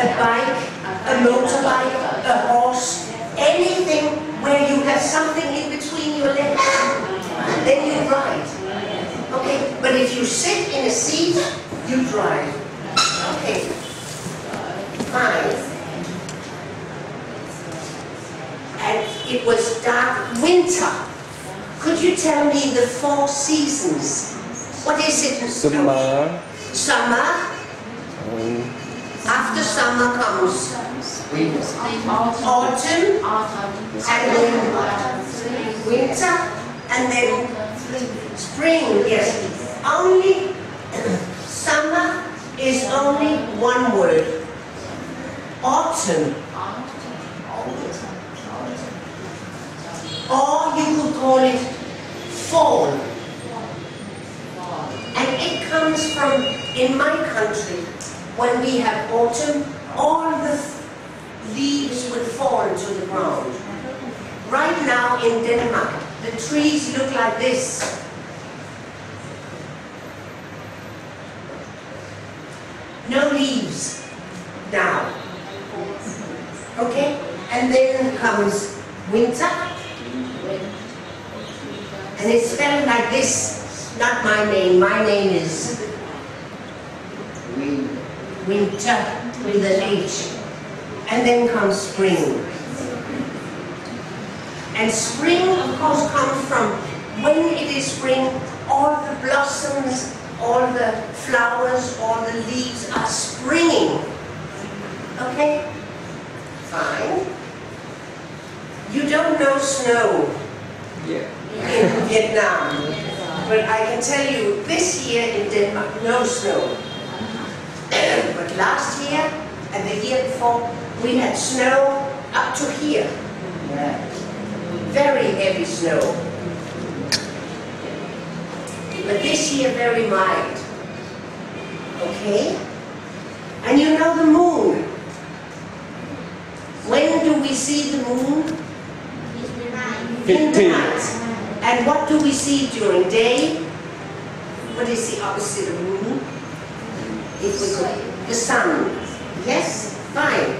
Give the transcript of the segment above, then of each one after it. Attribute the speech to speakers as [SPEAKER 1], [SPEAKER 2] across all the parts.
[SPEAKER 1] a bike, a motorbike, a horse, anything where you have something in between your legs, then you ride. Okay, but if you sit in a seat, you drive. Okay, fine. And it was dark winter. Could you tell me the 4 seasons? What is it?
[SPEAKER 2] Summer.
[SPEAKER 1] Summer. After summer comes autumn, and then winter, and then spring. Yes. Only summer is only one word. Autumn. Or you could call it fall. And it comes from, in my country, when we have autumn, all the leaves will fall to the ground. Right now in Denmark, the trees look like this. No leaves now. Okay? And then comes winter. And it's spelled like this. Not my name. My name is Winter with an H. And then comes spring. And spring, of course, comes from when it is spring, all the blossoms, all the flowers, all the leaves are springing. Okay? Fine. You don't know snow.
[SPEAKER 2] Yeah.
[SPEAKER 1] In Vietnam. But I can tell you, this year in Denmark, no snow. But last year and the year before, we had snow up to here. Very heavy snow. But this year, very mild. Okay? And you know the moon. When do we see the moon? In the night. And what do we see during day? What is the opposite of moon? If we could, the sun. Yes? Fine.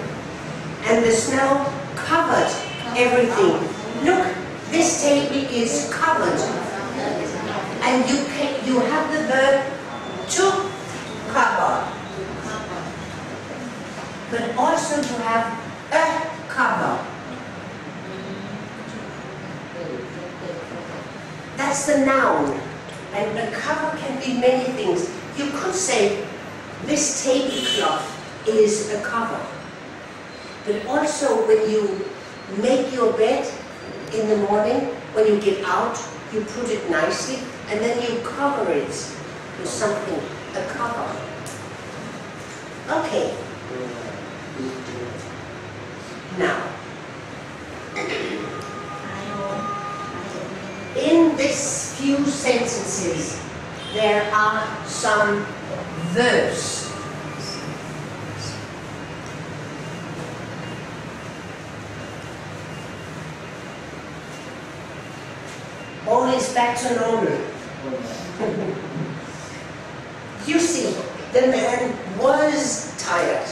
[SPEAKER 1] And the snow covered everything. Look, this table is covered. And you have the verb to cover. But also to have a cover. That's the noun. And a cover can be many things. You could say, this tablecloth is a cover. But also when you make your bed in the morning, when you get out, you put it nicely, and then you cover it with something, a cover. Okay. Now, in these few sentences, there are some verbs. All is back to normal. You see, the man was tired.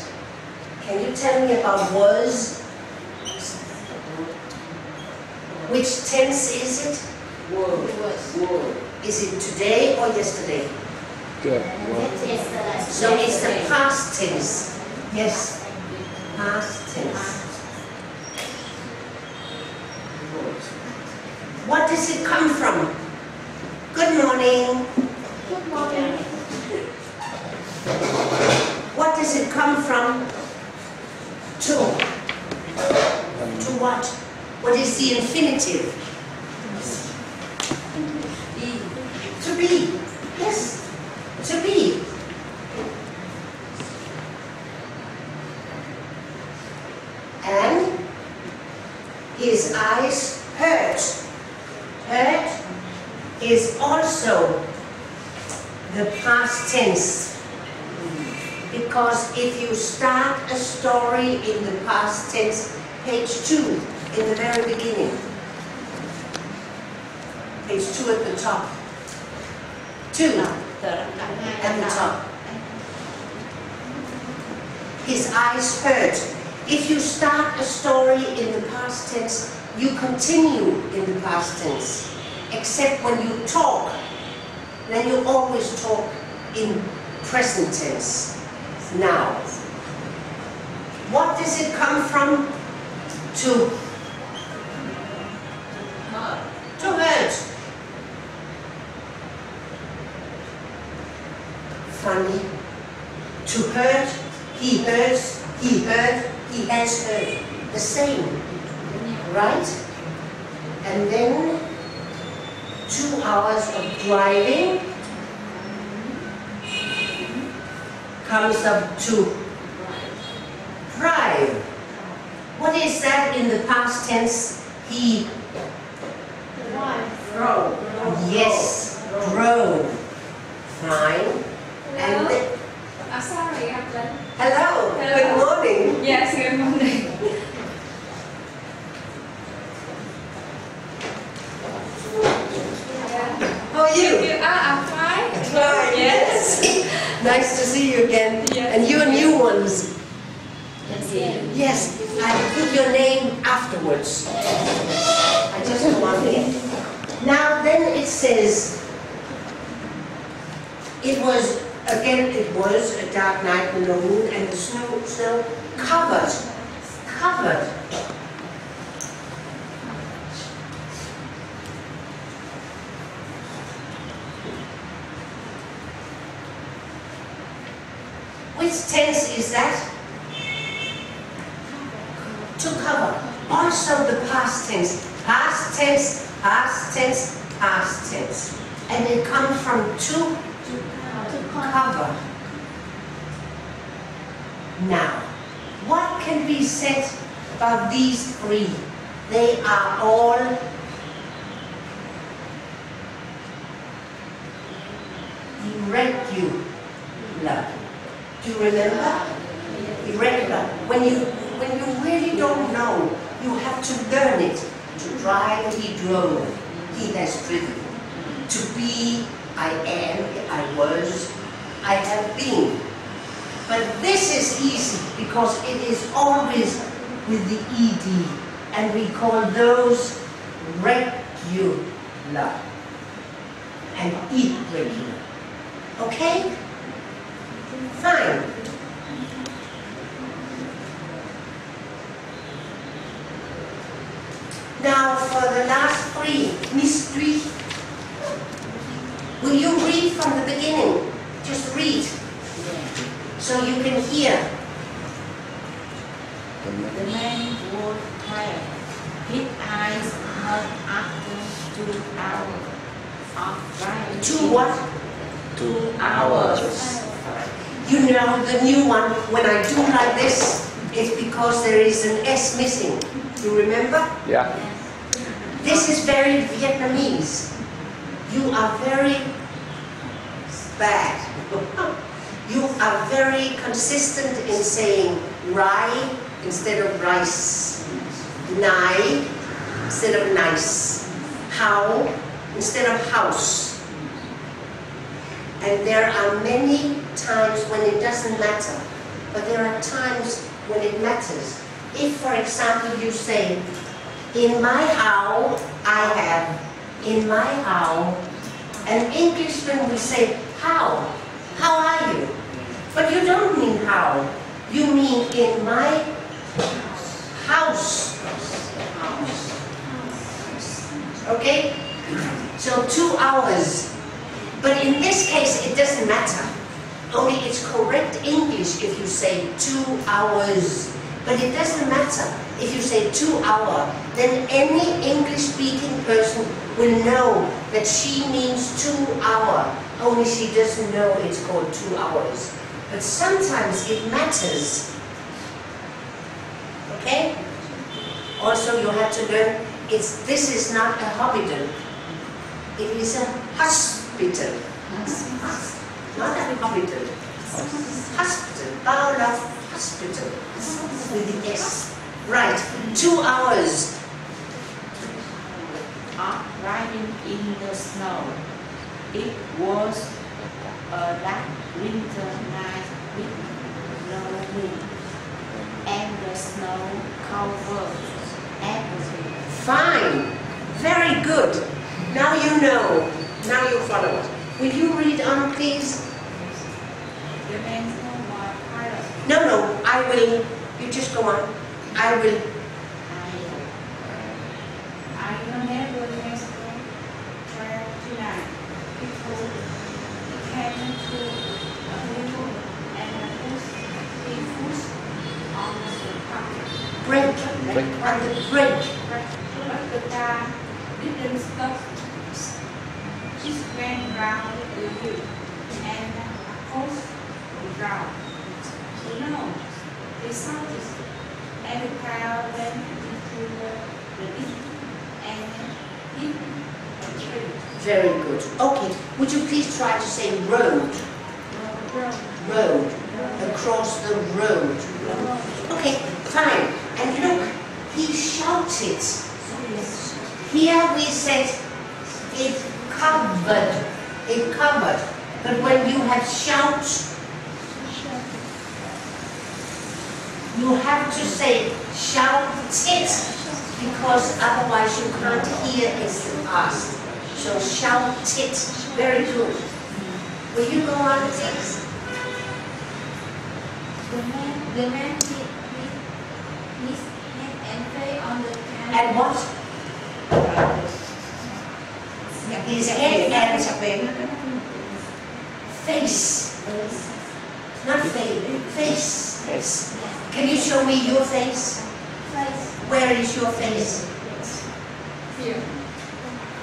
[SPEAKER 1] Can you tell me about was? Which tense is it? Was. Is it today or yesterday?
[SPEAKER 2] Good.
[SPEAKER 1] So it's the past tense. Yes, past tense. What does it come from? Good morning.
[SPEAKER 3] Good morning.
[SPEAKER 1] What does it come from? To. To what? What is the infinitive? To be. Yes. To be. And his eyes hurt. Hurt is also the past tense. Because if you start a story in the past tense, page 2, in the very beginning. Page 2 at the top. 2 at the top. His eyes hurt. If you start a story in the past tense, you continue in the past tense. Except when you talk, then you always talk in present tense. Now, what does it come from? To hurt. Funny. To hurt, he hurts, he hurt, he has hurt. The same, right? And then 2 hours of driving comes up to drive. What is that in the past tense? He drove. Yes, drove. Fine. And
[SPEAKER 3] sorry,
[SPEAKER 1] hello. Good morning.
[SPEAKER 3] Yes, good morning.
[SPEAKER 1] How are you?
[SPEAKER 3] I'm fine.
[SPEAKER 1] Fine.
[SPEAKER 3] Yes.
[SPEAKER 1] Nice to see you again.
[SPEAKER 3] Yes.
[SPEAKER 1] And you new ones.
[SPEAKER 3] Yes.
[SPEAKER 1] Yes, I put your name afterwards. I just don't want it. Now then it says, it was a dark night with no moon and the snow covered. Which tense is that? To cover. Also the past tense. Past tense, past tense, past tense. And it comes from to cover. Now, what can be said about these three? They are all irregular. Do you remember? Irregular. When you really don't know, you have to learn it. To drive, he drove. He has driven. To be, I am, I was, I have been. But this is easy because it is always with the ed, and we call those regular and irregular. Okay? Fine. Now for the last three, Miss Dui, will you read from the beginning? Just read, so you can hear.
[SPEAKER 4] The man was tired. His eyes hurt after 2 hours of driving.
[SPEAKER 1] 2 what?
[SPEAKER 4] 2 hours.
[SPEAKER 1] You know the new one, when I do like this, it's because there is an S missing. You remember?
[SPEAKER 2] Yeah.
[SPEAKER 1] This is very Vietnamese. You are very bad. You are very consistent in saying rye instead of rice, nai instead of nice, how instead of house. And there are many times when it doesn't matter, but there are times when it matters. If, for example, you say, in my house, I have, in my house, and Englishmen will say, how are you? But you don't mean how, you mean in my house. Okay? So 2 hours. But in this case, it doesn't matter. Only it's correct English if you say 2 hours. But it doesn't matter if you say 2 hours. Then any English-speaking person will know that she means 2 hours. Only she doesn't know it's called 2 hours. But sometimes it matters. Okay? Also, you have to learn, this is not a hospital. It is a hospital. Not a hospital. Hospital. Bảo Lộc Hospital. With the S. Right. 2 hours.
[SPEAKER 4] Driving in the snow. It was a dark winter night with no wind. the snow-covered everything.
[SPEAKER 1] Fine. Very good. Now you know. Now you follow it. Will you read on, please?
[SPEAKER 4] The man was pilot.
[SPEAKER 1] No, I will. You just go on. I will.
[SPEAKER 4] I remember next day, 12 people came to a table and he pushed on the park.
[SPEAKER 1] Break.
[SPEAKER 2] Break.
[SPEAKER 1] On the break.
[SPEAKER 4] But the car didn't stop. It went round the hill and across the ground. No, they shouted, and the car went into the ditch and hit a tree.
[SPEAKER 1] Very good. Okay. Would you please try to say road? Road. Across the road. Okay, fine. And look, he shouted. Here we said it covered. It covered. But when you have shout, you have to say shouted, because otherwise you can't hear it's the past. So shouted. Very good. Will you go on, please?
[SPEAKER 3] The man hit his head and fell on the can.
[SPEAKER 1] And what? His head and face. Not face. Face. Can you show me your face? Where is your face?
[SPEAKER 3] Here.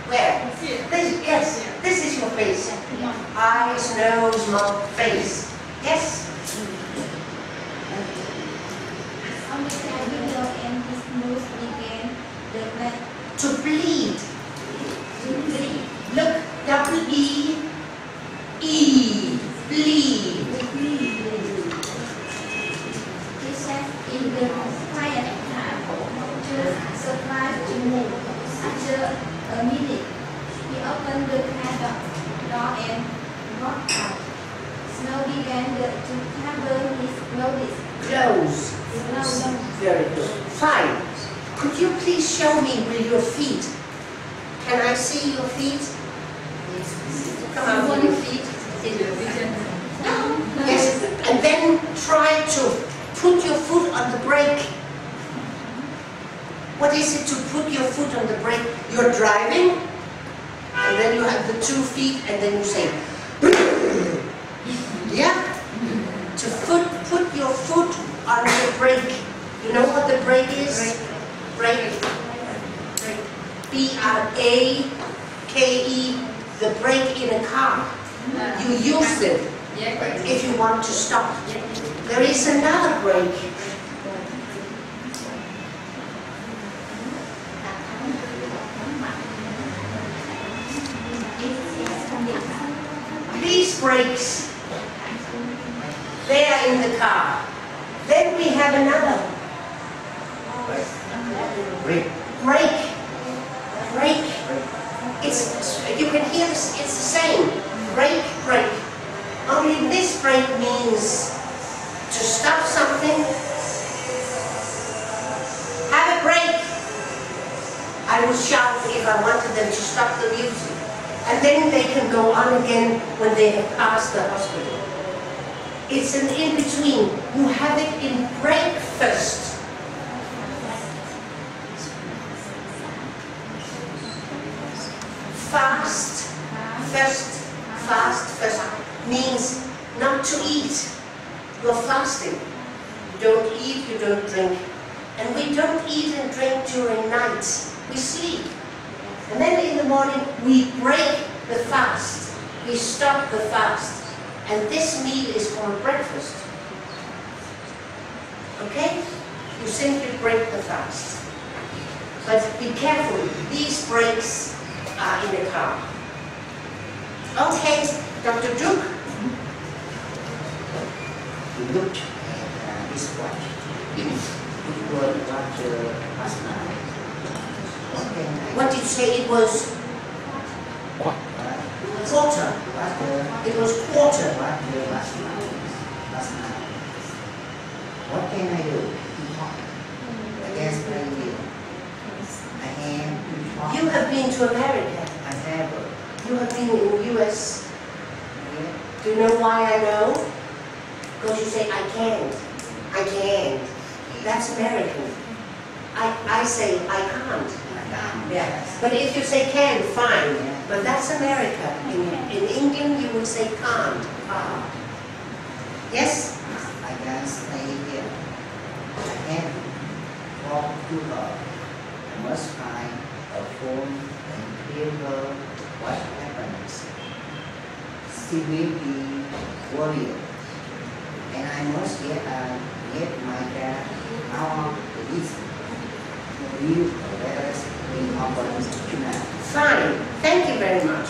[SPEAKER 1] Where?
[SPEAKER 3] Here.
[SPEAKER 1] This, yes, this is your face. Eyes, nose, mouth, face. Yes?
[SPEAKER 3] On the can window and his nose began the blood
[SPEAKER 1] To bleed.
[SPEAKER 3] to bleed.
[SPEAKER 1] Look, W-E, E, bleed.
[SPEAKER 3] He sat in the quiet car, just surprised to move. After a minute, he opened the car door and walked out. Snow began to cover his clothes.
[SPEAKER 1] Close. Very good. Fine. Could you please show me with your feet? Can I see your feet? Come on, with your feet. Yes. And then try to put your foot on the brake. What is it to put your foot on the brake? You're driving, and then you have the 2 feet, and then you say, yeah? To put your foot on the brake. You know what the brake is? Brake. B-R-A-K-E, the brake in a car. You use it if you want to stop. There is another brake. These brakes, they are in the car. Then we have another brake. You can hear this, it's the same. Brake. Only this brake means to stop something. Have a break. I would shout if I wanted them to stop the music. And then they can go on again when they have passed the hospital. It's an in-between. You have it in breakfast. Fast means not to eat. You're fasting. You don't eat, you don't drink. And we don't eat and drink during night. We sleep. And then in the morning, we break the fast. We stop the fast. And this meal is called breakfast. Okay? You simply break the fast. But be careful, these breaks are in the car. Okay, Dr. Duke?
[SPEAKER 5] He looked at his watch. It was last night.
[SPEAKER 1] What did you say it was? Quarter. It was quarter.
[SPEAKER 5] Last night. What can I do? He talked
[SPEAKER 1] to America?
[SPEAKER 5] I have
[SPEAKER 1] You have been in the US.
[SPEAKER 5] yeah,
[SPEAKER 1] Do you know why I know? Because you say, I can't. I can't. That's American. I say, I can't. Yeah. But if you say can, fine. But that's America. In England, you will say can't. Yes?
[SPEAKER 5] I can stay here. I can't talk to her. I must find a phone and tell her what happens. She will be worried. And I must get my dad out of this. Will arrest in open tonight.
[SPEAKER 1] Fine. Thank you very much.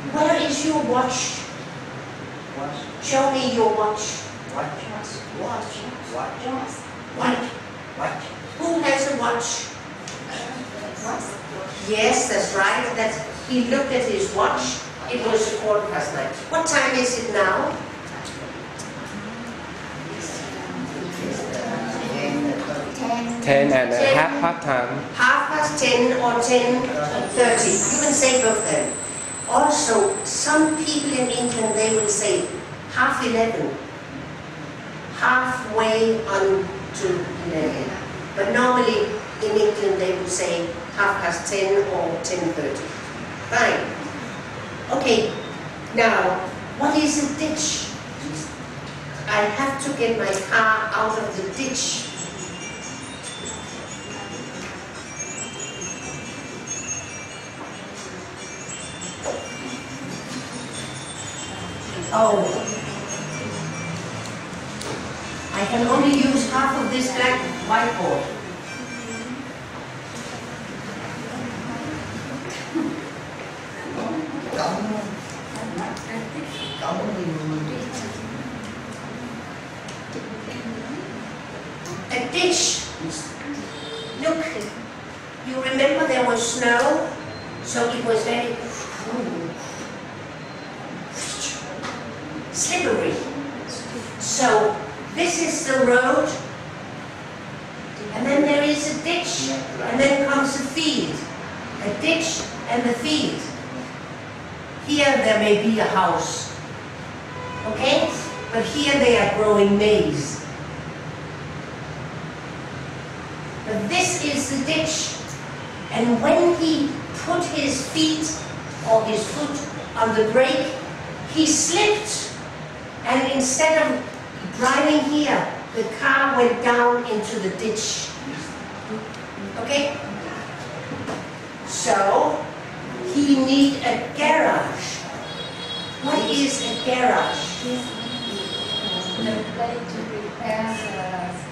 [SPEAKER 1] Where is your watch?
[SPEAKER 5] What?
[SPEAKER 1] Show me your watch.
[SPEAKER 5] What?
[SPEAKER 1] Watch.
[SPEAKER 5] What?
[SPEAKER 1] What?
[SPEAKER 5] What?
[SPEAKER 1] Who has a watch? Yes, that's right. He looked at his watch. It was 9:15. What time is it now?
[SPEAKER 2] Ten and a half past time.
[SPEAKER 1] 10:30 or 10:30. You can say both then. Also, some people in England, they will say 11:30. Halfway on to 11. But normally in England, they will say 10:30 or 10:30. Fine. Okay. Now, what is a ditch? I have to get my car out of the ditch. Oh, I can only use half of this black whiteboard. A ditch. Look, you remember there was snow, so it was very slippery. So this is the road, and then there is a ditch, and then comes a field. A ditch and a field. Here there may be a house, okay? But here they are growing maize. But this is the ditch, and when he put his feet or his foot on the brake, he slipped. And instead of driving here, the car went down into the ditch. Okay? So, he needs a garage. What is a garage?
[SPEAKER 3] The place to repair the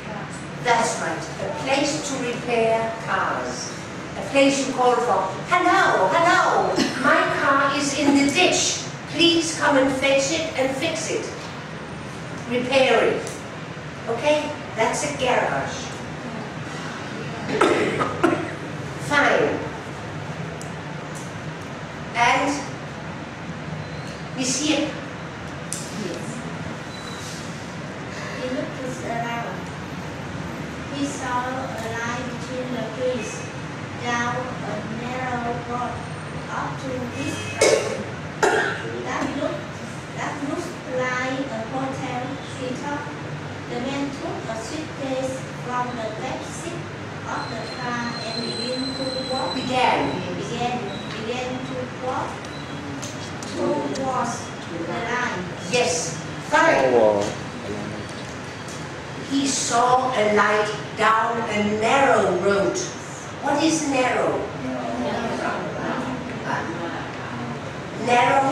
[SPEAKER 3] cars.
[SPEAKER 1] That's right, a place to repair cars. A place you call for, hello, hello, my car is in the ditch. Please come and fetch it and fix it. Repair it. Okay? That's a garage. Fine. And Miss Yip.
[SPEAKER 3] Yes. He looked around. He saw a line between the trees, down a narrow road up to this ground. That looked like a hotel treetop. The man took a suitcase from the back seat of the car and began to walk. Began to walk towards the line.
[SPEAKER 1] Yes. Fine.
[SPEAKER 2] Oh,
[SPEAKER 1] He saw a light down a narrow road. What is narrow? Narrow?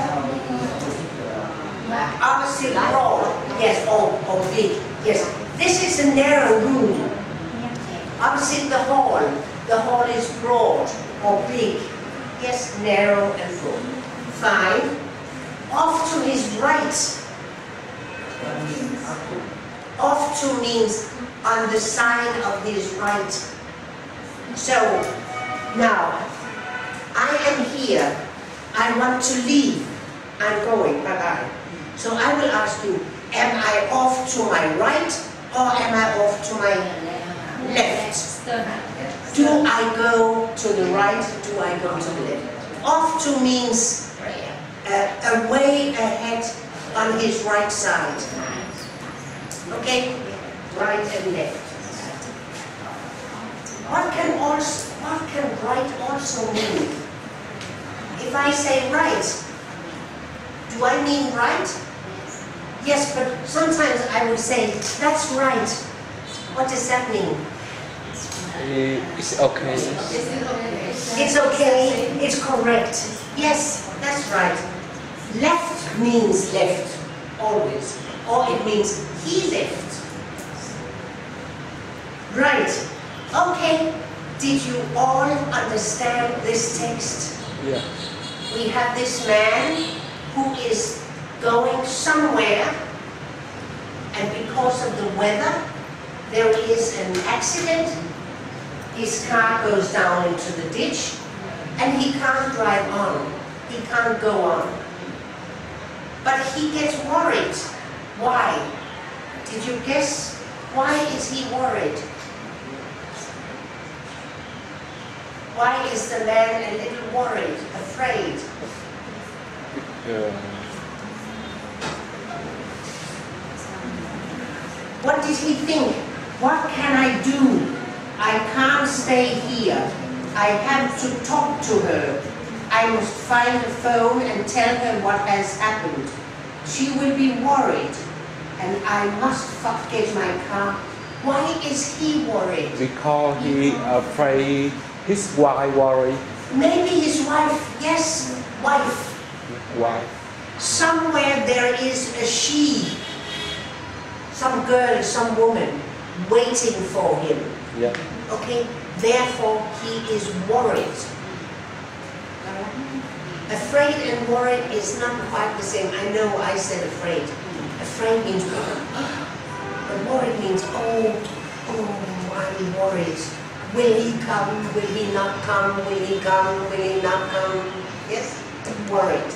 [SPEAKER 1] Opposite broad. Yes, or big. Yes. This is a narrow room. Opposite the hall. The hall is broad or big. Yes, narrow and broad. Fine. Off to his right. Off to means on the side of his right. So, now, I am here. I want to leave. I'm going. Bye-bye. So I will ask you, am I off to my right or am I off to my left? Do I go to the right? Do I go to the left? Off to means way ahead on his right side. Okay? Right and left. What can right also mean? If I say right, do I mean right? Yes, but sometimes I would say, that's right. What does that mean?
[SPEAKER 2] It's okay.
[SPEAKER 1] It's okay, it's correct. Yes, that's right. Left means left, always. Or it means he left. Right. Okay. Did you all understand this text?
[SPEAKER 2] Yeah.
[SPEAKER 1] We have this man who is going somewhere, and because of the weather, there is an accident. His car goes down into the ditch, and he can't drive on. He can't go on. But he gets worried. Why? Did you guess? Why is he worried? Why is the man a little worried, afraid? What did he think? What can I do? I can't stay here. I have to talk to her. I must find a phone and tell her what has happened. She will be worried, and I must get my car. Why is he worried?
[SPEAKER 2] Because he afraid his wife worried.
[SPEAKER 1] Maybe his wife, yes, wife.
[SPEAKER 2] Wife.
[SPEAKER 1] Somewhere there is a she, some girl, some woman waiting for him.
[SPEAKER 2] Yeah.
[SPEAKER 1] Okay, therefore he is worried. Afraid and worried is not quite the same. I know I said afraid. Afraid means, but worried means, oh, I'm worried. Will he come? Will he not come? Will he come? Will he not come? Yes? Worried.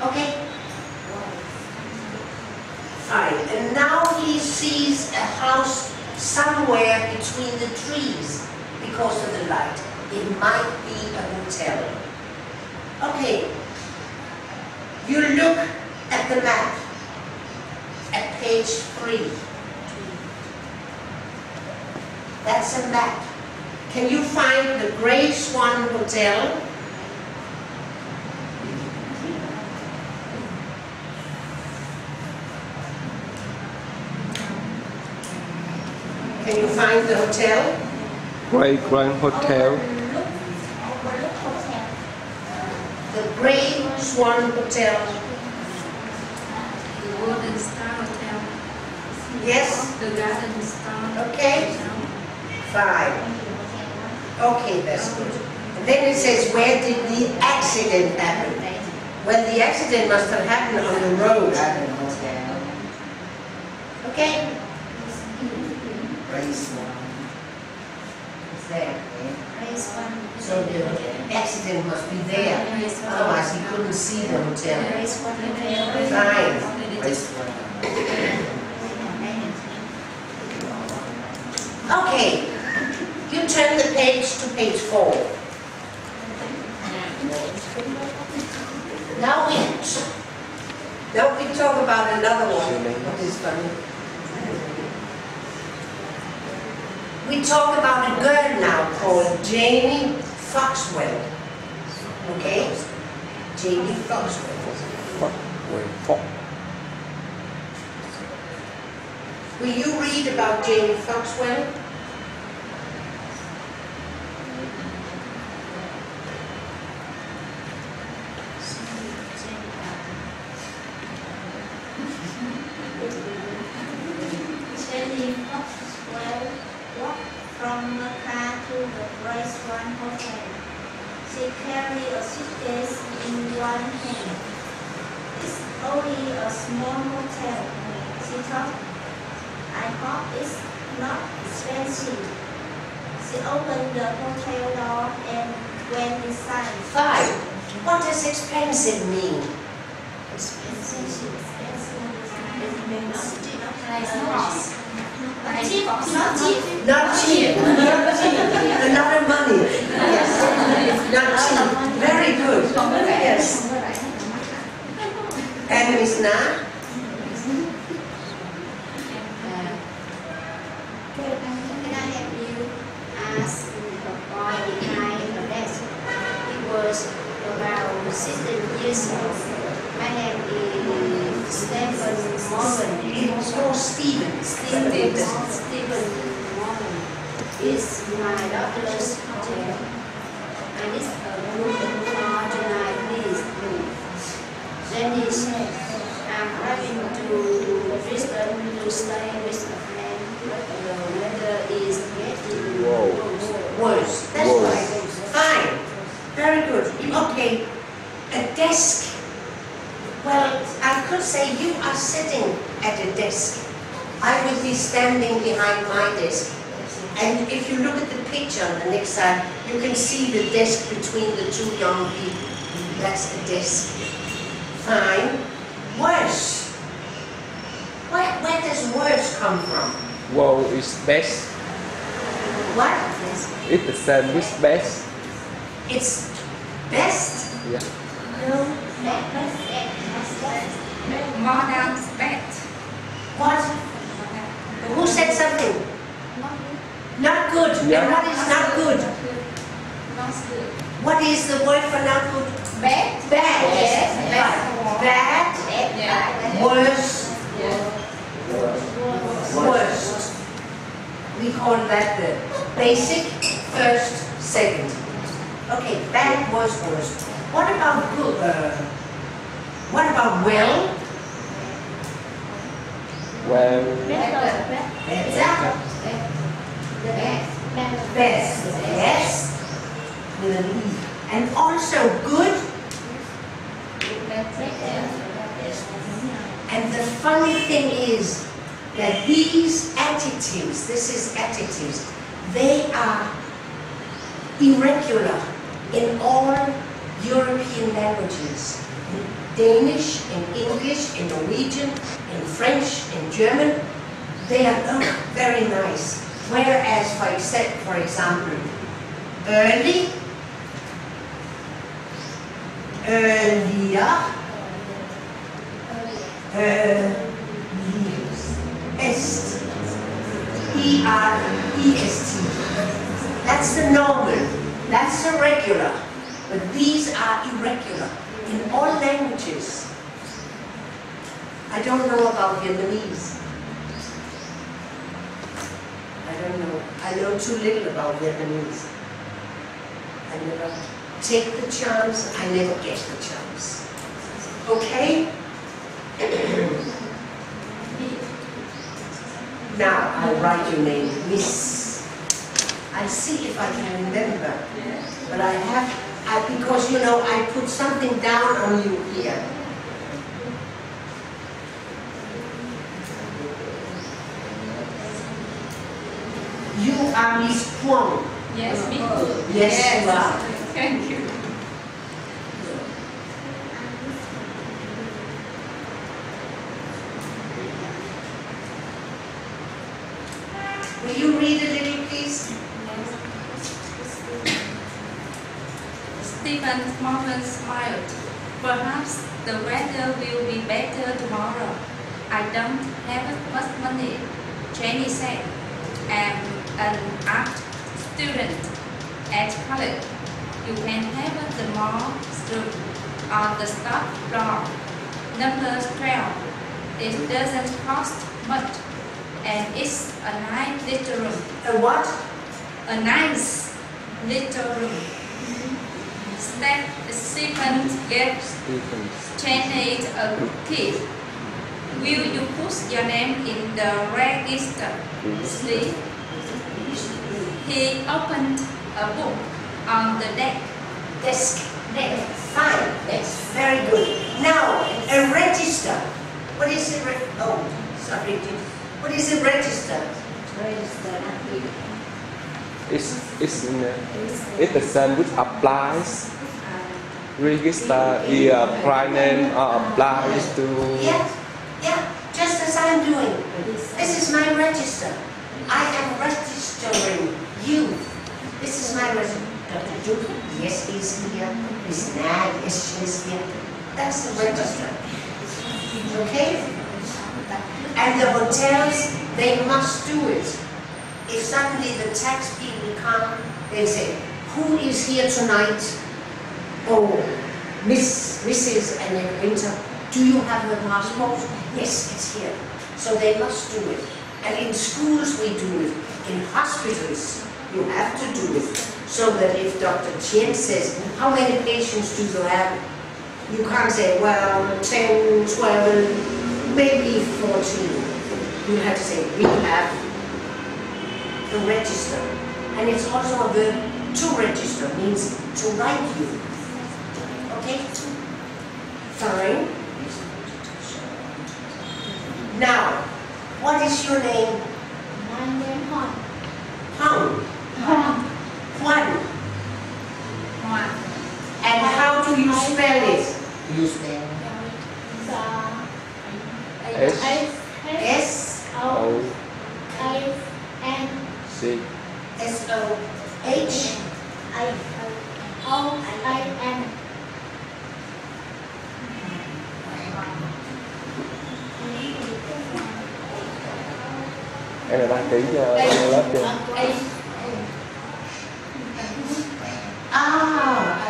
[SPEAKER 1] Okay? Fine. And now he sees a house somewhere between the trees because of the light. It might be a hotel. Okay. You look at the map at page 3. That's a map. Can you find the Grey Swan Hotel? Can you find the hotel?
[SPEAKER 2] Grey Grand Hotel.
[SPEAKER 1] The Grey Swan Hotel.
[SPEAKER 3] The Golden Star Hotel.
[SPEAKER 1] Yes?
[SPEAKER 3] The Garden Star.
[SPEAKER 1] Okay. Fine. Okay, that's good. And then it says, where did the accident happen? Well, the accident must have happened on the road. Okay?
[SPEAKER 5] Race one.
[SPEAKER 1] It's there.
[SPEAKER 3] Race one.
[SPEAKER 1] So the accident must be there. Otherwise, he couldn't see the hotel.
[SPEAKER 3] Race one hotel.
[SPEAKER 1] Fine.
[SPEAKER 5] Race one.
[SPEAKER 1] Okay. You turn the page to page 4. Now we talk about another one. What is funny? We talk about a girl now called Jamie Foxwell. Okay? Jamie Foxwell. Will you read about Jamie Foxwell?
[SPEAKER 3] Jenny Foxwell walked from the car to the Grey Swan Hotel. She carried a suitcase in one hand. It's only a small hotel, she thought. I hope it's not expensive. She opened the hotel door and went inside.
[SPEAKER 1] 5. What does expensive mean?
[SPEAKER 3] Expensive.
[SPEAKER 1] Not cheap. Not cheap. A lot of money. Yes. Not cheap. Very good. Yes. And Miss Na?
[SPEAKER 3] Can I have you ask the boy behind the desk? He was about 16 years old. My name is Stephen Morgan.
[SPEAKER 1] It's more Stephen.
[SPEAKER 3] Stephen Morgan is my daughter's hotel. I need a room for tonight, please. Jenny said, I'm driving to Brisbane to stay with a friend, but the weather is getting
[SPEAKER 1] Worse. That's
[SPEAKER 2] Whoa.
[SPEAKER 1] right. Fine. Very good. Okay. A desk. Well, I could say you are sitting at a desk. I would be standing behind my desk. And if you look at the picture on the next side, you can see the desk between the two young people. That's a desk. Fine. Worse. Where does worse come from?
[SPEAKER 2] Wow is best.
[SPEAKER 1] What?
[SPEAKER 2] It's the same with best.
[SPEAKER 1] It's best?
[SPEAKER 2] Yeah.
[SPEAKER 1] No.
[SPEAKER 4] More than that.
[SPEAKER 1] What? Who said something? Not good.
[SPEAKER 2] Yeah.
[SPEAKER 1] And what is not good?
[SPEAKER 3] Not good.
[SPEAKER 1] What is the word for not good?
[SPEAKER 3] Bad.
[SPEAKER 1] Bad.
[SPEAKER 3] Yes.
[SPEAKER 1] Bad.
[SPEAKER 3] Bad.
[SPEAKER 1] Worse. Worst. We call that the basic, first, second. Okay, bad, worse, worst. What about good? What about well?
[SPEAKER 2] Well,
[SPEAKER 1] Better.
[SPEAKER 3] Best.
[SPEAKER 1] Best. Yes. With an E. And also good. And the funny thing is that these adjectives, this is adjectives, they are irregular in all European languages. In Danish, in English, in Norwegian, in French, in German, they are not very nice. Whereas, for example, early, earlier, est, E-R-E-S-T. That's the normal, that's the regular, but these are irregular in all languages. I don't know about Vietnamese. I don't know. I know too little about Vietnamese. I never take the chance, I never get the chance. Okay? Now I'll write your name, Miss. I'll see if I can remember. But I have, because you know, I put something down on you here. You are Miss Kwong.
[SPEAKER 4] Yes, me.
[SPEAKER 1] Yes, you are.
[SPEAKER 4] Thank you.
[SPEAKER 1] Will you read a little, please?
[SPEAKER 4] Stephen Morgan smiled. Perhaps the weather will be better tomorrow. I don't have much money, Jenny said. I'm an art student at college. You can have the mall room on the top floor, number 12. It doesn't cost much, and it's a nice little room.
[SPEAKER 1] A what?
[SPEAKER 4] A nice little room. Stephen gave Jenny a key. Will you put your name in the register, please? He opened a book on the desk.
[SPEAKER 1] Fine. Yes. Very good. Now, a register. What is a oh, sorry. What is a register?
[SPEAKER 2] It's the same with applies. Register is apply name or applies to.
[SPEAKER 1] Yeah, just as I'm doing. This is my register. I am registering you. This is my register. Dr. Duke, yes, he's here. Miss Nag, yes, she's here. That's the register. Okay? And the hotels, they must do it. If suddenly the tax people come, they say, who is here tonight? Oh, Mrs. Annett Winther, do you have her passport? Yes, it's here. So they must do it. And in schools we do it. In hospitals, you have to do it. So that if Dr. Chien says, how many patients do you have? You can't say, well, 10, 12, maybe 14. You have to say, we have to register. And it's also a verb to register, means to write you. Okay? Fine. Now, what is your name?
[SPEAKER 3] My name Hong.
[SPEAKER 1] Hong.
[SPEAKER 3] Hong.
[SPEAKER 1] Juan. And how do you spell it?
[SPEAKER 5] You spell
[SPEAKER 2] S O
[SPEAKER 3] N
[SPEAKER 2] C
[SPEAKER 1] S-O-H.
[SPEAKER 3] O-I-N.
[SPEAKER 2] Em là đăng ký cho lớp chưa?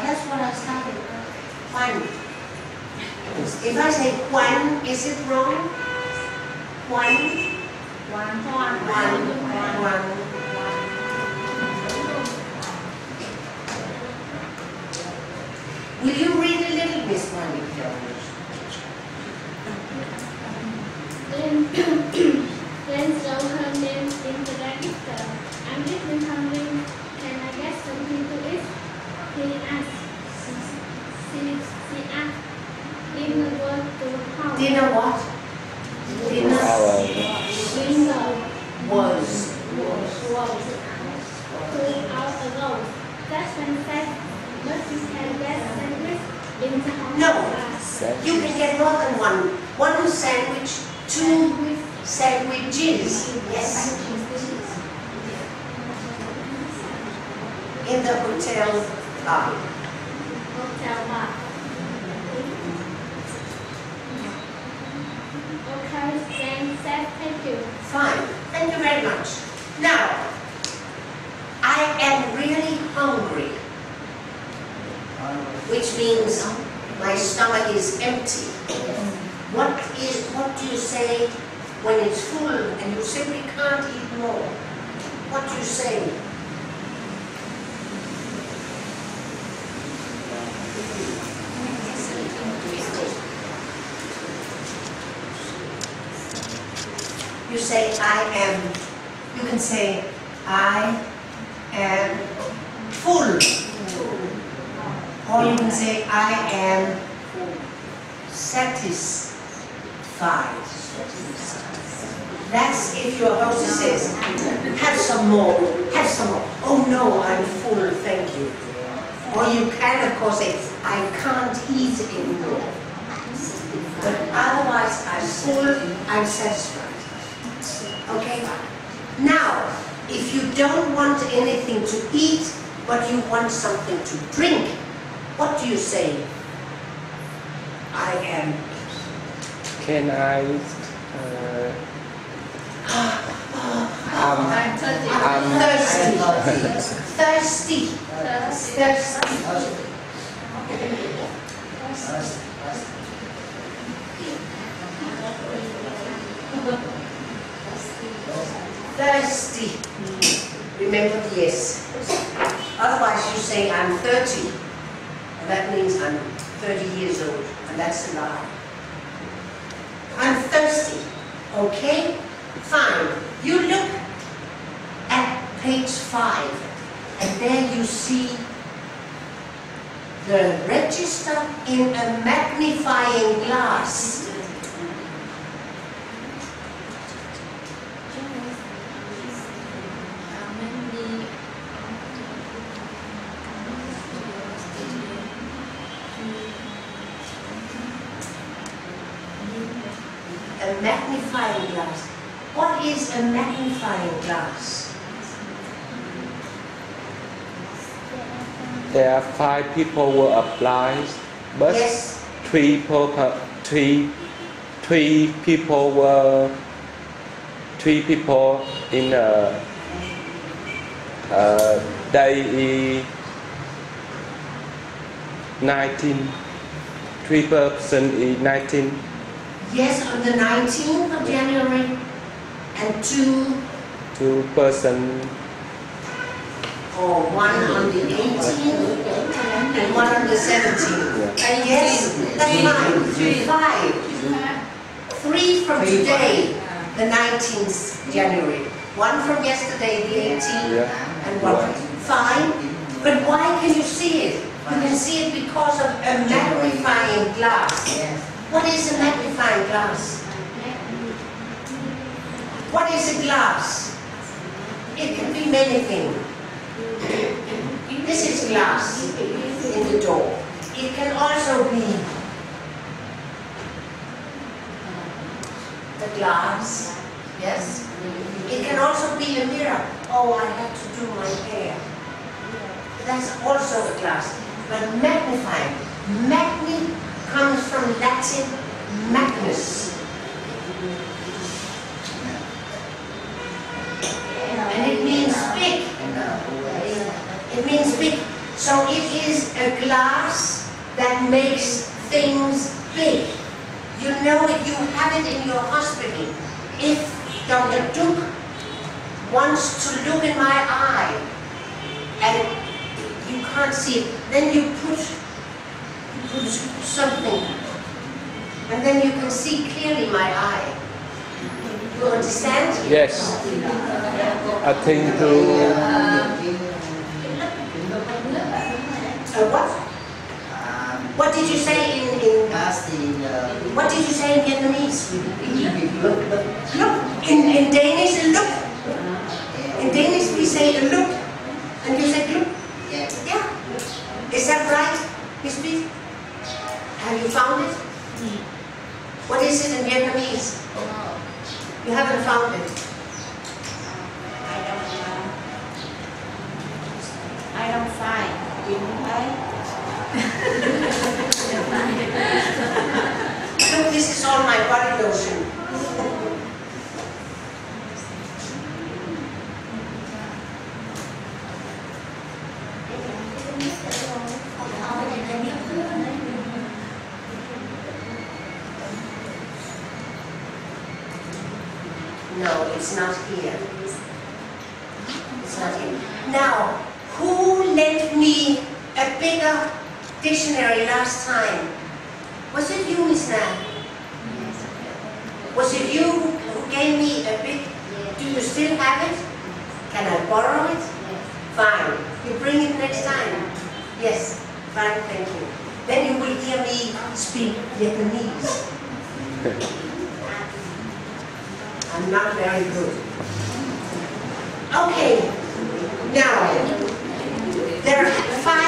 [SPEAKER 1] That's what I started. Juan. If I say Juan, is it wrong? Juan. Juan. Will you read a little, Miss Juan?
[SPEAKER 3] Then show her name in the register. I'm listening something. Can I get something to eat? He asked. She asked. Dinner was to how?
[SPEAKER 1] Dinner what? Dinner
[SPEAKER 3] Dinner
[SPEAKER 1] was.
[SPEAKER 3] 2 hours ago. That's when said, but you can get sandwich in the house.
[SPEAKER 1] No. You can get more than one. One sandwich, 2 sandwiches. Yes. In the hotel bar.
[SPEAKER 3] Hotel bar. Okay, then said thank you.
[SPEAKER 1] Fine. Thank you very much. Now, I am really hungry, which means my stomach is empty. What do you say when it's full and you simply can't eat more? What do you say? You say, I am. You can say, I am full. Or you can say, I am satisfied. That's if your hostess says, have some more, have some more. Oh no, I'm full, thank you. Or you can, of course, say, I can't eat anymore. But otherwise, I'm full, I'm satisfied. Okay? Now, if you don't want anything to eat, but you want something to drink, what do you say? I am.
[SPEAKER 2] Can I?
[SPEAKER 1] I'm thirsty. Thirsty. Remember the S. Otherwise you say I'm 30. And that means I'm 30 years old. And that's a lie. I'm thirsty. Okay? Fine. You look at page 5. And there you see the register in a magnifying glass. A magnifying glass. What is a magnifying glass?
[SPEAKER 2] there are 5 people were applied, but
[SPEAKER 1] Yes.
[SPEAKER 2] 3 people were 3 people in day 19. 3 person is 19.
[SPEAKER 1] Yes, on the 19th of January, and
[SPEAKER 2] 2 person.
[SPEAKER 1] or one on the 18th and one on the 17th. And yes, that's fine. 5. 3 from today, the 19th January. 1 from yesterday, the 18th, and 1 from fine. But why can you see it? You can see it because of a magnifying glass. What is a magnifying glass? What is a glass? It can be many things. This is glass in the door. It can also be the glass, yes. It can also be a mirror. Oh, I have to do my hair. That's also a glass. But magnifying. Magni comes from Latin magnus. And it means big. It means big. So it is a glass that makes things big. You know it, you have it in your hospital. If Dr. Duke wants to look in my eye and you can't see it, then you put something and then you can see clearly my eye. You understand?
[SPEAKER 2] Yes. I think
[SPEAKER 1] What? What did you say in what did you say in Vietnamese? Look. In Danish, look. In Danish we say look. And you say look. Yeah. Is that right, Miss B? Have you found it? What is it in Vietnamese? You haven't found it.
[SPEAKER 3] I don't find.
[SPEAKER 1] Look, this is all my body lotion. No, it's not here. It's not here. Now, who lent me a bigger dictionary last time? Was it you, Miss Nan? Was it you who gave me a big? Do you still have it? Can I borrow it? Fine. You bring it next time. Yes. Fine, thank you. Then you will hear me speak Vietnamese. I'm not very good. Okay. Now, there are 5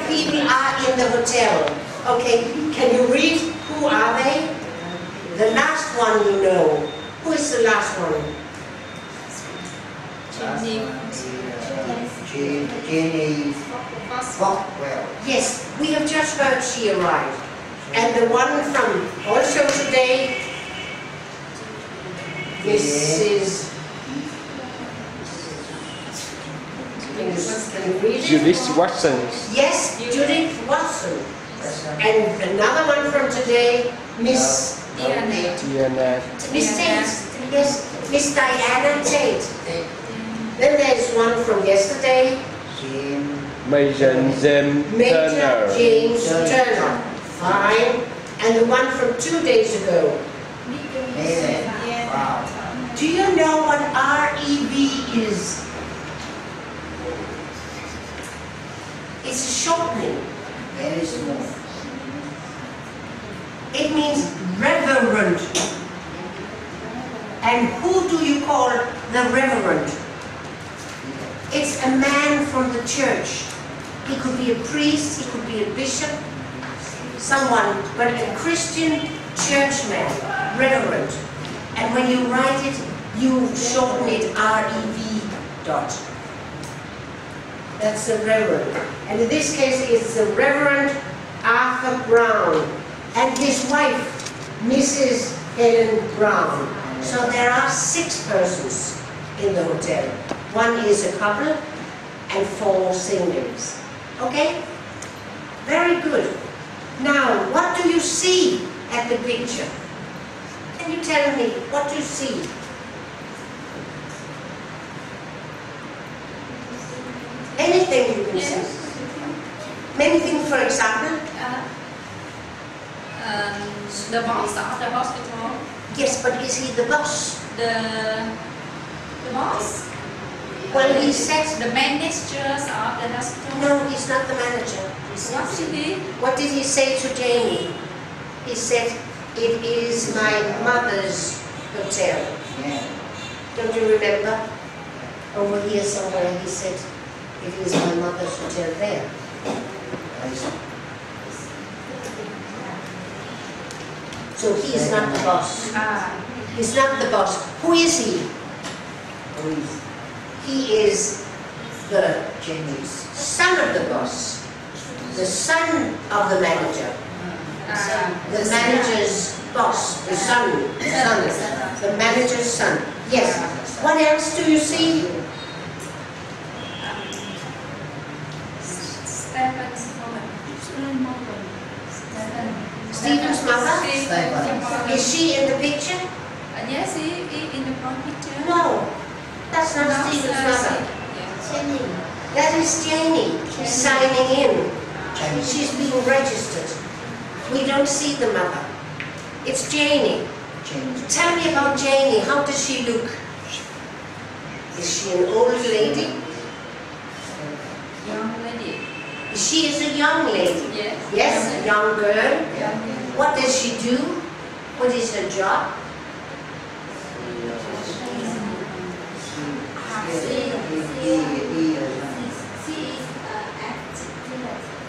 [SPEAKER 1] people are in the hotel. Okay, can you read? Who are they? The last one you know. Who is the last one?
[SPEAKER 5] Jenny Rockwell.
[SPEAKER 1] Yes, we have just heard she arrived. And the one from also today, Mrs. Can you read it?
[SPEAKER 2] Judith Watson.
[SPEAKER 1] Yes, Judith Watson. And another one from today, Miss
[SPEAKER 2] Diana.
[SPEAKER 1] Miss Tate. Yes, Miss Diana Tate. Then there's one from yesterday,
[SPEAKER 2] Major James
[SPEAKER 1] Major
[SPEAKER 2] Turner.
[SPEAKER 1] James Turner. Fine. And the one from 2 days ago.
[SPEAKER 5] Wow.
[SPEAKER 1] Do you know what REV is? It's a shortening.
[SPEAKER 5] Very small.
[SPEAKER 1] It means reverend. And who do you call the reverend? It's a man from the church. He could be a priest, he could be a bishop, someone, but a Christian churchman, reverend. And when you write it, you shorten it REV dot. That's the Reverend. And in this case, it's the Reverend Arthur Brown and his wife, Mrs. Helen Brown. So there are 6 persons in the hotel. 1 is a couple and 4 singles. Okay? Very good. Now, what do you see at the picture? Can you tell me what you see? Anything you can see. Anything, for example?
[SPEAKER 3] The boss of the hospital.
[SPEAKER 1] Yes, but is he the boss?
[SPEAKER 3] The boss.
[SPEAKER 1] Well, he said...
[SPEAKER 3] The managers of the hospital.
[SPEAKER 1] No, he's not the manager.
[SPEAKER 3] What did he?
[SPEAKER 1] What did he say to Jamie? He said, it is my mother's hotel.
[SPEAKER 5] Yeah.
[SPEAKER 1] Don't you remember? Over here somewhere he said, it is my mother's hotel there. So he is not the boss. He's not the boss. Who is he? He is the son of the boss. The son of the manager. The manager's boss. The son. The manager's son. Yes. What else do you see? Stephen's mother? Is she in the picture?
[SPEAKER 3] Yes, he in the front picture.
[SPEAKER 1] No, that's not Stephen's mother. That is Janie. She's signing in. She's being registered. We don't see the mother. It's Janie. Tell me about Janie. How does she look? Is she an old lady?
[SPEAKER 3] Young lady.
[SPEAKER 1] She is a young lady.
[SPEAKER 3] Yes.
[SPEAKER 1] Yes, a young girl. What does she do? What is her job?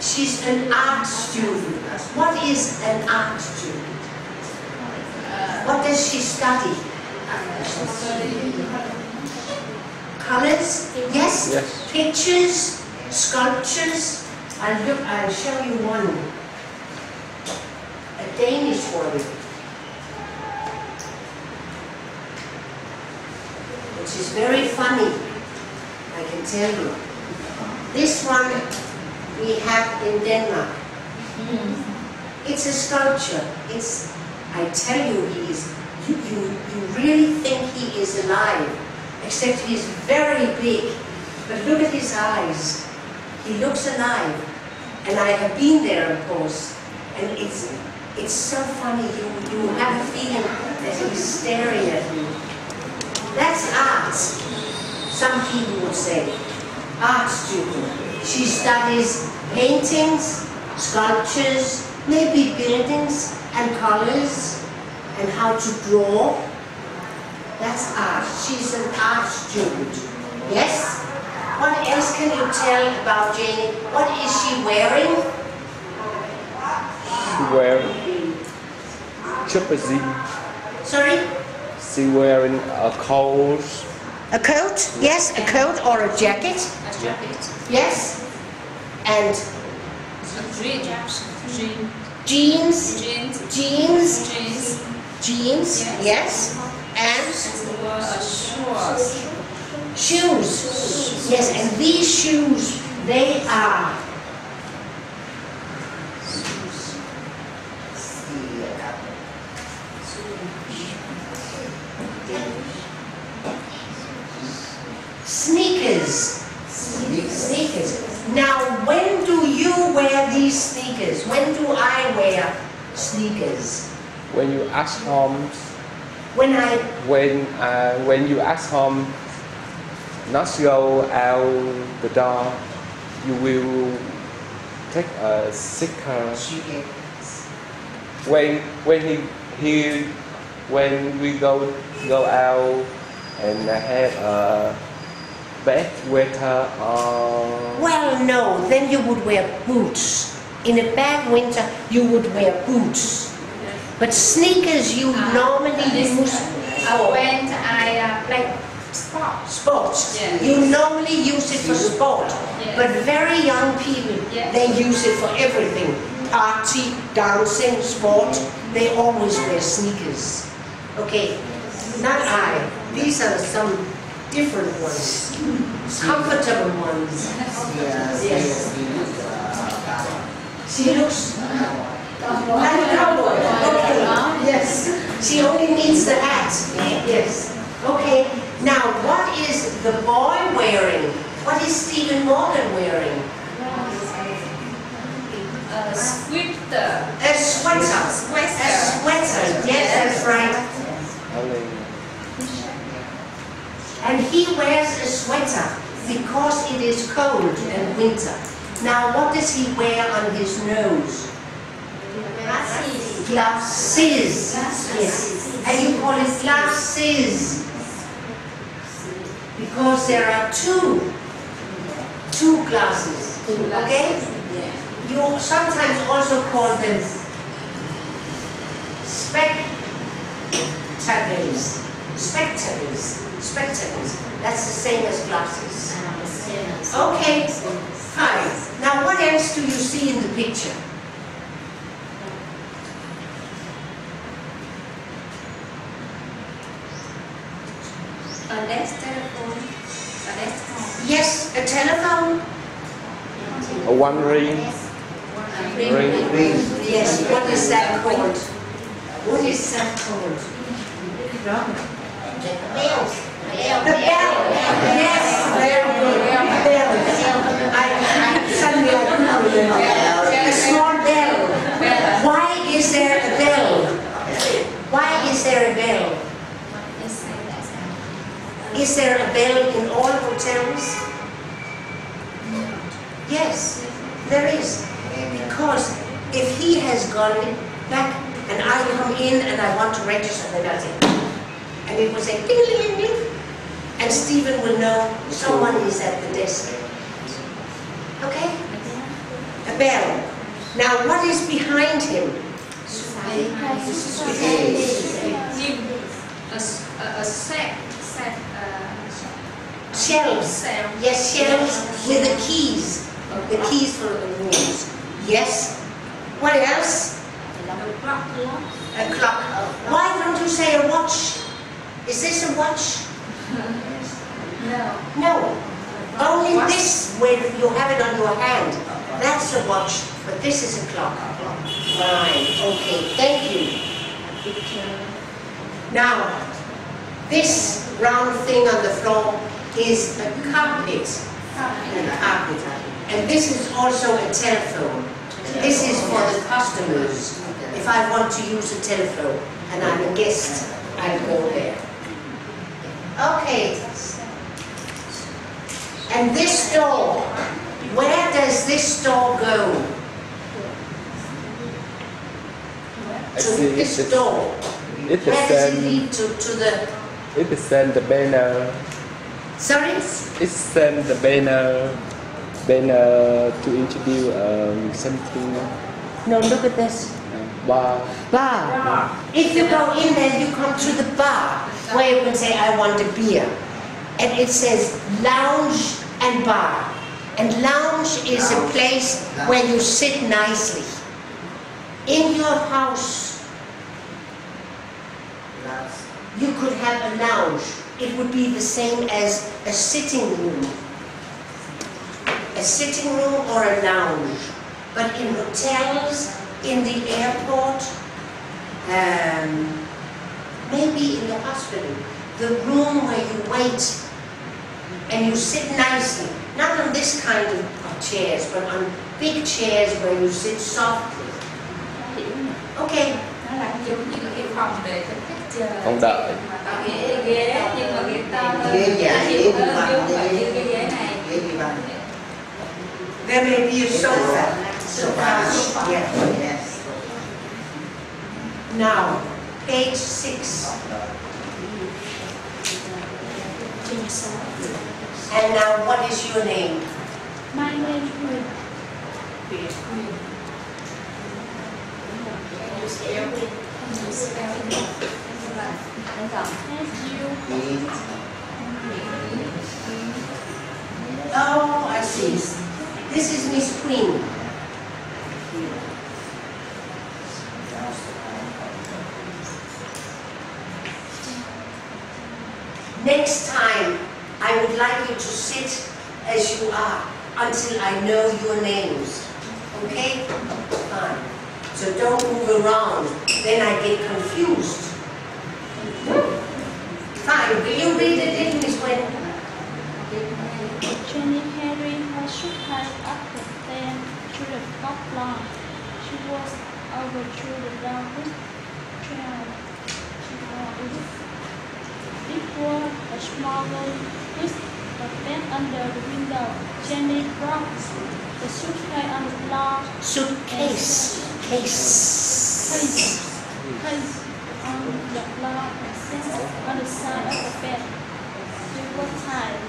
[SPEAKER 1] She's an art student. What is an art student? What does she study? Colors? Yes?
[SPEAKER 2] Yes.
[SPEAKER 1] Pictures? Sculptures? I'll show you one. A Danish one. Which is very funny, I can tell you. This one we have in Denmark. It's a sculpture. I tell you, you really think he is alive, except he's very big. But look at his eyes. He looks alive. And I have been there, of course. And it's so funny. You have a feeling that he's staring at you. That's art. Some people would say. Art student. She studies paintings, sculptures, maybe buildings and colors, and how to draw. That's art. She's an art student. Yes? What else can you tell about Janie? What is she wearing?
[SPEAKER 2] She wearing jean.
[SPEAKER 1] Sorry?
[SPEAKER 2] She wearing a coat.
[SPEAKER 1] A coat? Yes, a coat or a jacket?
[SPEAKER 3] A jacket.
[SPEAKER 1] Yes. And
[SPEAKER 3] Jeans.
[SPEAKER 1] Jeans, yes. And shoes. Yes, and these shoes, they are sneakers. Sneakers. Now, when do you wear these sneakers? When do I wear sneakers?
[SPEAKER 2] When you ask home,
[SPEAKER 1] When
[SPEAKER 2] you ask home not to go out the door, you will take a sticker. When we go out and have a bad weather or...
[SPEAKER 1] Well, no, then you would wear boots. In a bad winter, you would wear boots. But sneakers you normally use
[SPEAKER 3] when I play
[SPEAKER 1] Sport.
[SPEAKER 4] Yes.
[SPEAKER 1] You normally use it for sport,
[SPEAKER 4] Yes.
[SPEAKER 1] but very young people,
[SPEAKER 4] Yes.
[SPEAKER 1] they use it for everything. Party, dancing, sport, they always wear sneakers. Okay, not I. These are some different ones, comfortable ones. Yes. She looks like a cowboy. Okay, yes. She only needs the hat. Yes. Okay, now what is the boy wearing? What is Stephen Morgan wearing?
[SPEAKER 4] A sweater.
[SPEAKER 1] A sweater. A sweater. Yes, that's right. And he wears a sweater because it is cold and winter. Now, what does he wear on his nose? Glasses. Yes. And you call it glasses because there are two glasses. Okay? You sometimes also call them spectacles. Spectacles. That's the same as glasses. Okay, fine. Now what else do you see in the picture?
[SPEAKER 3] A desk telephone. A desk phone.
[SPEAKER 1] Yes, a telephone.
[SPEAKER 2] One ring.
[SPEAKER 1] Yes, what is that called? What is that called? The bell. Yes, very good. Bell. Suddenly I couldn't remember. A small bell. Why is there a bell? Why is there a bell? Is there a bell in all hotels? Yes, there is. Because if he has gone back and I come in and I want to register, then I'll say, and it will say ding, ding, ding, ding, and Stephen will know someone is at the desk. Okay? A bell. Now what is behind him?
[SPEAKER 3] A set.
[SPEAKER 1] Shelves. Yes, shelves with the keys. The keys for the rooms. Yes. What else? A clock. Why don't you say a watch? Is this a watch? No. Only this, when you have it on your hand, that's a watch, but this is a clock. Fine. Okay, thank you. Now, this round thing on the floor is a carpet. And this is also a telephone. This is for the customers. If I want to use a telephone and I'm a guest, I'll go there. Okay. And this door, where does this door go? To this door.
[SPEAKER 2] It
[SPEAKER 1] Where does it
[SPEAKER 2] send.
[SPEAKER 1] lead to the...
[SPEAKER 2] It send the banner.
[SPEAKER 1] Sorry?
[SPEAKER 2] It send the banner to introduce something.
[SPEAKER 1] No, look at this.
[SPEAKER 2] Bar.
[SPEAKER 1] Bar. If you go in there, you come to the bar, where you can say, I want a beer. And it says lounge and bar. And lounge is a place where you sit nicely. In your house, you could have a lounge. It would be the same as a sitting room. A sitting room or a lounge. But in hotels, in the airport, maybe in the hospital, the room where you wait and you sit nicely, not on this kind of chairs, but on big chairs where you sit softly. Okay.
[SPEAKER 3] Nó là giống như cái phòng để cho khách chờ.
[SPEAKER 2] Phòng đợi.
[SPEAKER 3] Ghế nhưng mà ghế to hơn.
[SPEAKER 5] Ghế dài, ghế đi bằng.
[SPEAKER 3] Giống như cái ghế này.
[SPEAKER 5] Ghế đi bằng.
[SPEAKER 1] There may be a sofa. Yeah.
[SPEAKER 5] Yes.
[SPEAKER 1] Now, page 6. And now, what is your name?
[SPEAKER 3] My name is Queen.
[SPEAKER 1] Oh, I see. This is Miss Queen. Next time, I would like you to sit as you are until I know your names. Okay? Fine. So don't move around, then I get confused. Fine. Will you read it in, Miss Quinn?
[SPEAKER 6] Jenny carried her suitcase up the stairs to the top floor. She was over to the door with child. It was a small room with a bed under the window. Jenny dropped the suitcase on the floor.
[SPEAKER 1] Suitcase. Case.
[SPEAKER 6] On the floor and sat on the side of the bed. She was tired.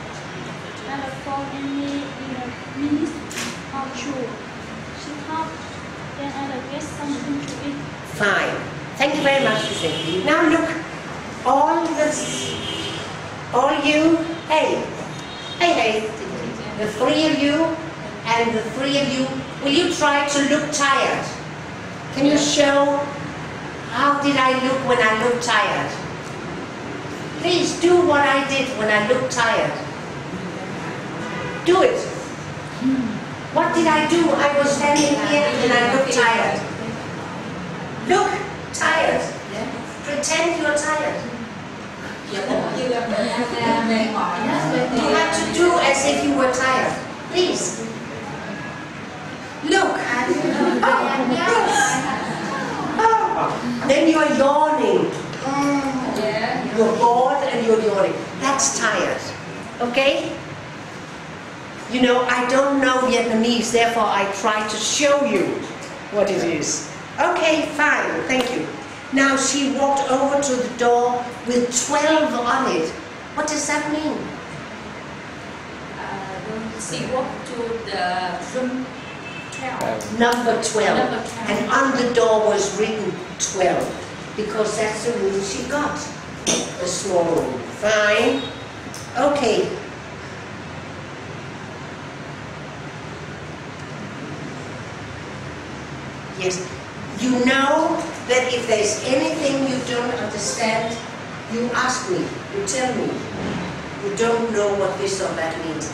[SPEAKER 6] And the phone Annie in a minute or two. She thought, then I'll get something to eat.
[SPEAKER 1] Fine. Thank you very much, Miss Quinn. Now look, all you, hey, the three of you and the three of you, will you try to look tired? Can you show how did I look when I looked tired? Please do what I did when I looked tired. Do it. What did I do? I was standing here and I looked tired. Look tired. Pretend you're tired. You have to do as if you were tired. Please. Look. Oh, yes. Oh. Then you're yawning. You're bored and you're yawning. That's tired. Okay? You know, I don't know Vietnamese, therefore I try to show you what it is. Okay, fine. Thank you. Now she walked over to the door with 12 on it. What does that mean?
[SPEAKER 4] She walked to the room 12.
[SPEAKER 1] Number 12.
[SPEAKER 4] Number 12.
[SPEAKER 1] And on the door was written 12 because that's the room she got. The small room. Fine. Okay. Yes. You know that if there's anything you don't understand, you ask me, you tell me. You don't know what this or that means.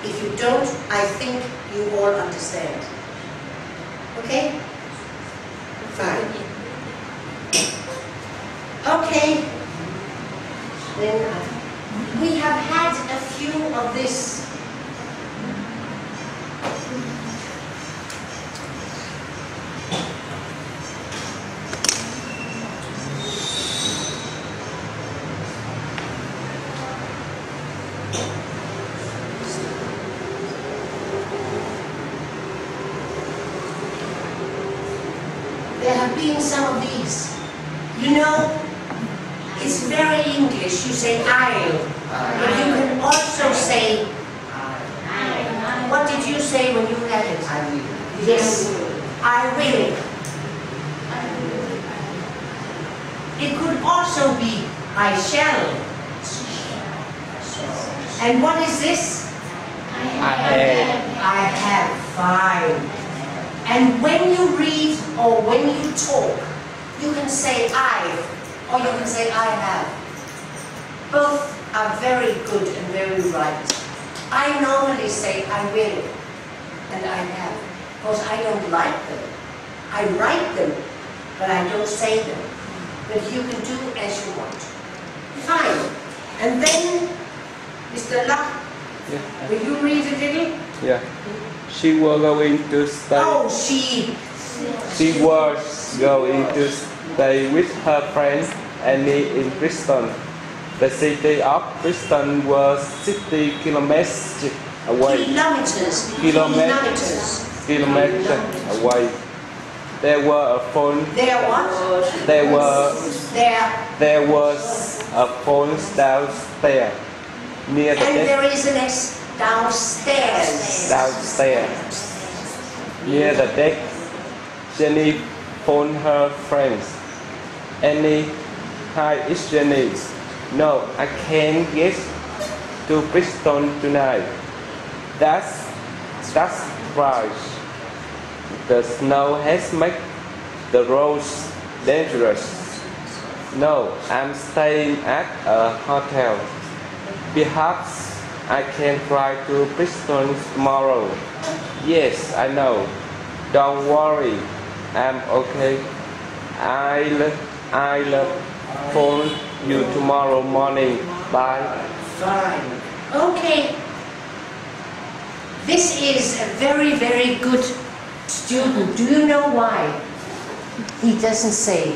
[SPEAKER 1] If you don't, I think you all understand. Okay? Fine. Okay. Then we have had a few of this. There have been some of these. You know, it's very English. You say I'll. But you can also say, what did you say when you had it?
[SPEAKER 5] I will.
[SPEAKER 1] Yes, I will. It could also be I shall. And what is this? I have. Fine. And when you read or when you talk, you can say I've or you can say I have. Both are very good and very right. I normally say I will and I have because I don't like them. I write them, but I don't say them. But you can do as you want. Fine. And then, Mr. Luck, will you read a little?
[SPEAKER 2] Yeah. She was going to stay.
[SPEAKER 1] Oh, she
[SPEAKER 2] was going to stay with her friends Annie in Bristol. The city of Bristol was 60 kilometers away.
[SPEAKER 1] Kilometers
[SPEAKER 2] Away. There were a phone.
[SPEAKER 1] There what?
[SPEAKER 2] There was a phone downstairs near the
[SPEAKER 1] And
[SPEAKER 2] desk.
[SPEAKER 1] there is an S downstairs.
[SPEAKER 2] Near the deck, Jenny phoned her friends. Annie, hi, it's Jenny. No, I can't get to Bristol tonight. That's right. The snow has made the roads dangerous. No, I'm staying at a hotel. Perhaps I can fly to Bristol tomorrow. Yes, I know. Don't worry, I'm okay. I'll phone you tomorrow morning. Bye.
[SPEAKER 1] Fine. Okay. This is a very, very good student. Do you know why? He doesn't say,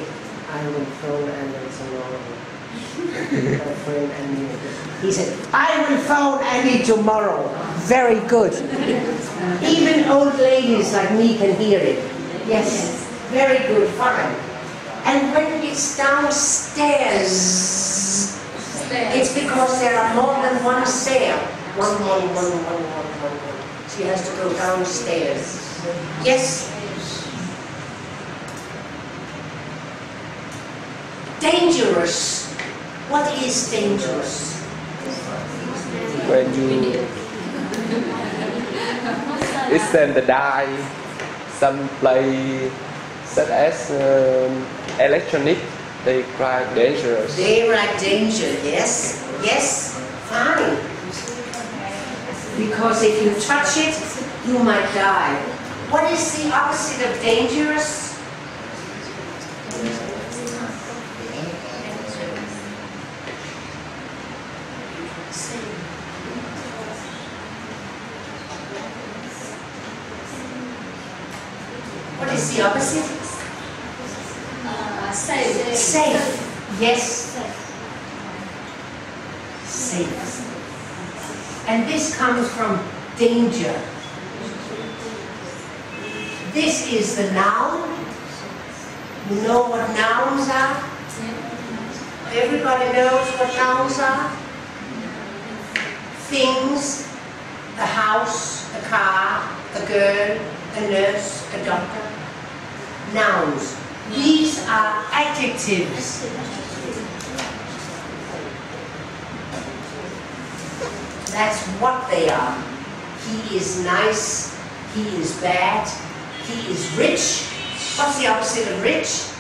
[SPEAKER 1] I will phone Annie tomorrow. My friend Annie. He said, I will phone Annie tomorrow. Very good. Even old ladies like me can hear it. Yes. Very good. Fine. And when it's downstairs, it's because there are more than one stair. One. She has to go downstairs. Yes? Dangerous. What is dangerous?
[SPEAKER 2] When you listen the die, some play such as electronic, they cry dangerous.
[SPEAKER 1] They like danger, yes? Yes? Fine. Because if you touch it, you might die. What is the opposite of dangerous? What is the opposite?
[SPEAKER 3] Safe.
[SPEAKER 1] Safe. Yes. Safe. And this comes from danger. This is the noun. You know what nouns are? Everybody knows what nouns are? Things, a house, a car, a girl, a nurse, a doctor. Nouns. These are adjectives. That's what they are. He is nice. He is bad. He is rich. What's the opposite of rich?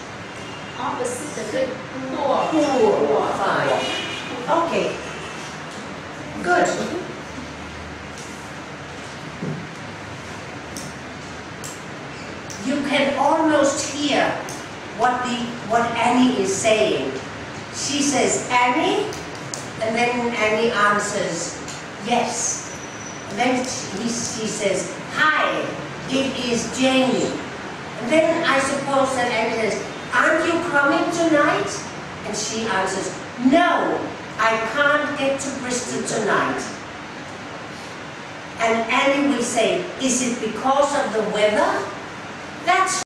[SPEAKER 3] Opposite of it. Poor.
[SPEAKER 1] Poor. Fine. Okay. Good. You can almost hear what Annie is saying. She says, Annie, and then Annie answers, yes. And then she says, hi, it is Jamie. And then I suppose that Annie says, aren't you coming tonight? And she answers, no, I can't get to Bristol tonight. And Annie will say, is it because of the weather? That's